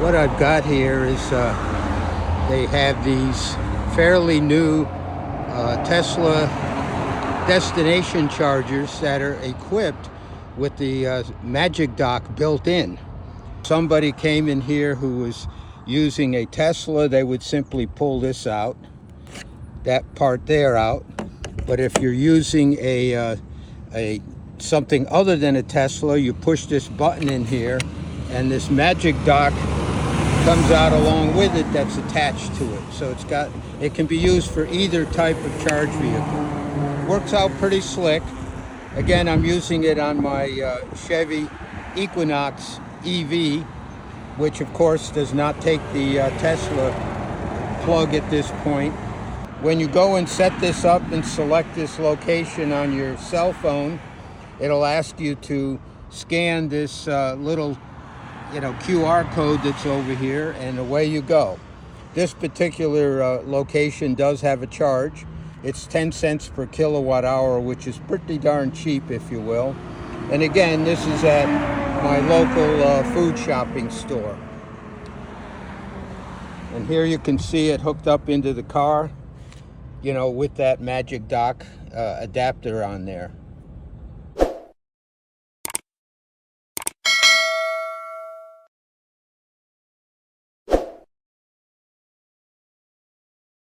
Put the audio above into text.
What I've got here is they have these fairly new Tesla destination chargers that are equipped with the Magic Dock built in. Somebody came in here who was using a Tesla, they would simply pull this out, that part there out. But if you're using a something other than a Tesla, you push this button in here and this Magic Dock comes out along with it that's attached to it. So it can be used for either type of charge vehicle. Works out pretty slick. Again, I'm using it on my Chevy Equinox EV, which of course does not take the Tesla plug at this point. When you go and set this up and select this location on your cell phone, it'll ask you to scan this little QR code that's over here, and away you go. This particular location does have a charge. It's 10 cents per kilowatt hour, which is pretty darn cheap, if you will. And again, this is at my local food shopping store. And here you can see it hooked up into the car, with that Magic Dock adapter on there.